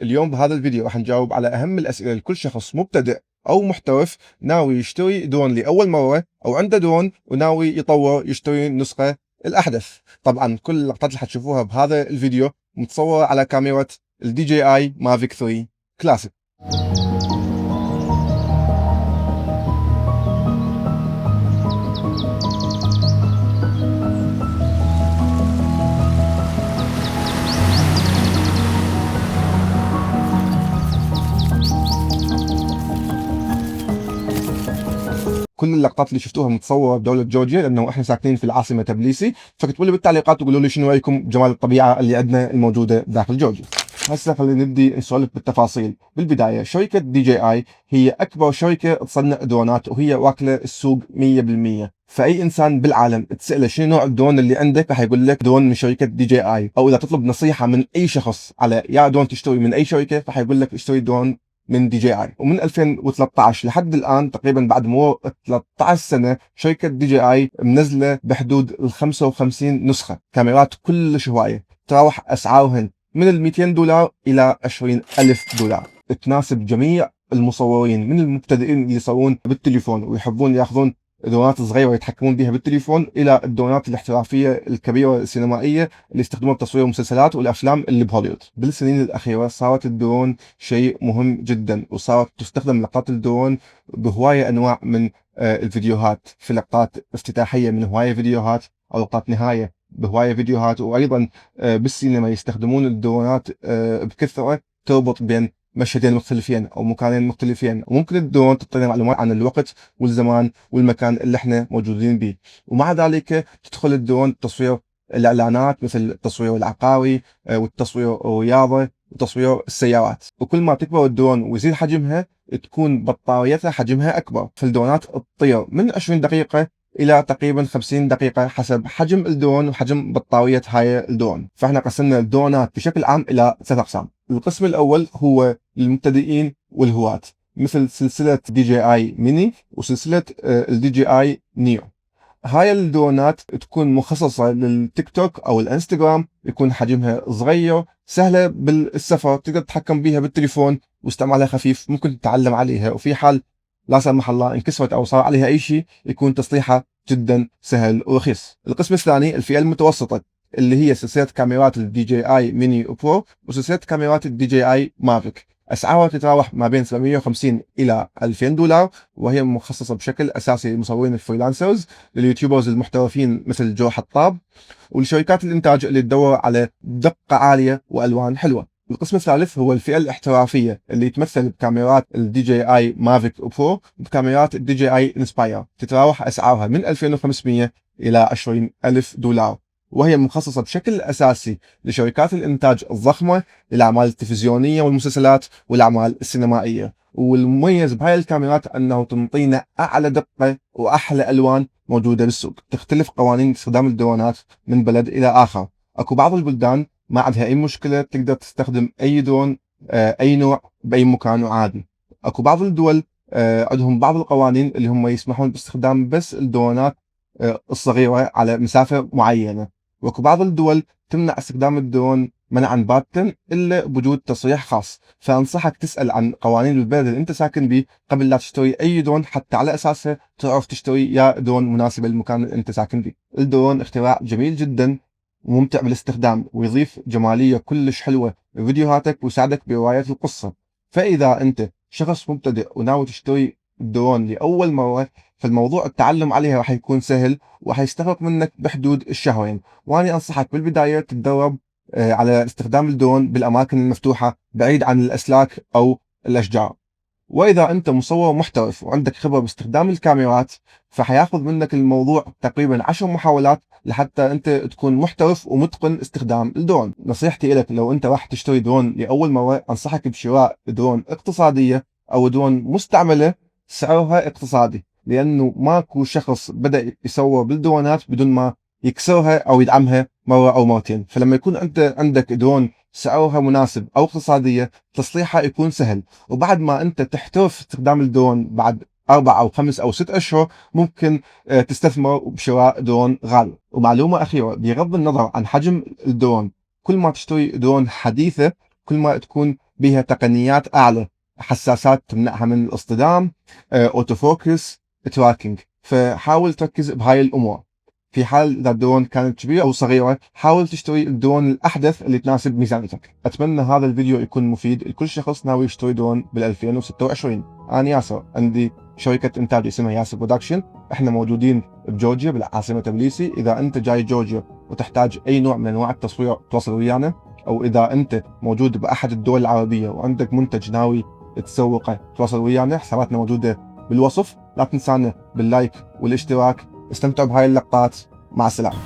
اليوم بهذا الفيديو راح نجاوب على أهم الأسئلة لكل شخص مبتدئ أو محترف ناوي يشتري درون لأول مرة، أو عنده درون وناوي يطور يشتري النسخة الأحدث. طبعا كل اللقطات اللي حتشوفوها بهذا الفيديو متصورة على كاميرا الدي جي اي مافيك 3 كلاسيك. كل اللقطات اللي شفتوها متصوره بدوله جورجيا، لانه احنا ساكنين في العاصمه تبليسي، فاكتبوا لي بالتعليقات وقولوا لي شنو رايكم بجمال الطبيعه اللي عندنا الموجوده داخل جورجيا. هسه خلينا نبدي نسولف بالتفاصيل. بالبدايه شركه دي جي اي هي اكبر شركه تصنع درونات، وهي واكله السوق 100%. فاي انسان بالعالم تساله شنو نوع الدرون اللي عندك راح يقول لك درون من شركه دي جي اي، او اذا تطلب نصيحه من اي شخص على يا درون تشتري من اي شركه راح يقول لك اشتري درون من دي جي اي. ومن 2013 لحد الان تقريبا بعد مرور 13 سنه شركه دي جي اي منزله بحدود ال 55 نسخه كاميرات كلش هوايه، تراوح اسعارهن من ال $200 الى $20,000، تناسب جميع المصورين من المبتدئين اللي يصورون بالتليفون ويحبون ياخذون درونات صغيره يتحكمون بها بالتليفون، الى الدرونات الاحترافيه الكبيره السينمائيه اللي يستخدموها بتصوير المسلسلات والافلام اللي بهوليوود. بالسنين الاخيره صارت الدرون شيء مهم جدا، وصارت تستخدم لقطات الدرون بهوايه انواع من الفيديوهات، في لقطات افتتاحيه من هوايه فيديوهات، او لقطات نهايه بهوايه فيديوهات، وايضا بالسينما يستخدمون الدرونات بكثره تربط بين مشهدين مختلفين او مكانين مختلفين. وممكن الدرون تعطينا معلومات عن الوقت والزمان والمكان اللي احنا موجودين به. ومع ذلك تدخل الدرون تصوير الاعلانات مثل التصوير العقاري والتصوير الرياضه وتصوير السيارات. وكل ما تكبر الدرون ويزيد حجمها تكون بطاريتها حجمها اكبر، فالدرونات تطير من 20 دقيقه الى تقريبا 50 دقيقه حسب حجم الدرون وحجم بطاريه هاي الدرون. فاحنا قسمنا الدرونات بشكل عام الى 3 اقسام. القسم الاول هو للمبتدئين والهواة، مثل سلسله دي جي اي ميني وسلسله الدي جي اي نيو. هاي الدرونات تكون مخصصة للتيك توك او الانستغرام، يكون حجمها صغير، سهلة بالسفر، تقدر تتحكم بيها بالتليفون واستعمالها خفيف، ممكن تتعلم عليها، وفي حال لا سمح الله انكسرت او صار عليها اي شيء يكون تصليحها جدا سهل ورخيص. القسم الثاني الفئة المتوسطة، اللي هي سلسلة كاميرات الدي جي اي ميني وبرو وسلسلة كاميرات الدي جي اي مافيك. اسعارها تتراوح ما بين 750 الى $2000، وهي مخصصة بشكل اساسي للمصورين الفريلانسرز، لليوتيوبرز المحترفين مثل جو حطاب، ولشركات الانتاج اللي تدور على دقة عالية والوان حلوة. القسم الثالث هو الفئة الاحترافية، اللي يتمثل بكاميرات الدي جي اي مافيك برو وبكاميرات الدي جي اي انسباير، تتراوح اسعارها من 2500 الى $20,000، وهي مخصصة بشكل أساسي لشركات الإنتاج الضخمة، للأعمال التلفزيونية والمسلسلات والأعمال السينمائية. والمميز بهاي الكاميرات أنه تنطينا أعلى دقة وأحلى ألوان موجودة بالسوق. تختلف قوانين استخدام الدرونات من بلد إلى آخر، أكو بعض البلدان ما عندها أي مشكلة، تقدر تستخدم أي درون أي نوع بأي مكان وعادي. أكو بعض الدول عندهم بعض القوانين اللي هم يسمحون باستخدام بس الدرونات الصغيرة على مسافة معينة، واكو بعض الدول تمنع استخدام الدرون منعا باتا الا بوجود تصريح خاص. فانصحك تسال عن قوانين البلد اللي انت ساكن به قبل لا تشتري اي درون، حتى على اساسه تعرف تشتري يا درون مناسبه للمكان اللي انت ساكن به. الدرون اختراع جميل جدا وممتع بالاستخدام، ويضيف جماليه كلش حلوه لفيديوهاتك ويساعدك بروايه القصه. فاذا انت شخص مبتدئ وناوي تشتري الدرون لاول مره، فالموضوع التعلم عليها راح يكون سهل وراح يستغرق منك بحدود الشهرين. وأنا أنصحك بالبداية تتدرب على استخدام الدرون بالأماكن المفتوحة بعيد عن الأسلاك أو الأشجار. وإذا أنت مصور محترف وعندك خبرة باستخدام الكاميرات، فحياخذ منك الموضوع تقريبا 10 محاولات لحتى أنت تكون محترف ومتقن استخدام الدرون. نصيحتي لك لو أنت راح تشتري درون لأول مرة، أنصحك بشراء درون اقتصادية أو درون مستعملة سعرها اقتصادي، لأنه ماكو شخص بدأ يصور بالدرونات بدون ما يكسرها أو يدعمها مرة أو مرتين. فلما يكون أنت عندك درون سعرها مناسب أو اقتصادية، تصليحها يكون سهل. وبعد ما أنت تحترف استخدام الدرون بعد 4 أو 5 أو 6 أشهر، ممكن تستثمر بشراء درون غالي. ومعلومة أخيرة، بغض النظر عن حجم الدرون، كل ما تشتري درون حديثة كل ما تكون بها تقنيات اعلى، حساسات تمنعها من الاصطدام، اوتو فوكس، تراكنج. فحاول تركز بهاي الامور. في حال اذا الدرون كانت كبيره او صغيره حاول تشتري الدرون الاحدث اللي تناسب ميزانيتك. اتمنى هذا الفيديو يكون مفيد لكل شخص ناوي يشتري درون بال 2026. انا ياسر، عندي شركه انتاج اسمها ياسر برودكشن، احنا موجودين بجورجيا بالعاصمه تبليسي. اذا انت جاي جورجيا وتحتاج اي نوع من انواع التصوير تواصل ويانا، او اذا انت موجود باحد الدول العربيه وعندك منتج ناوي تسوقه تواصل ويانا، حساباتنا موجوده بالوصف. لا تنسانا باللايك والاشتراك. استمتعوا بهاي اللقطات. مع السلامة.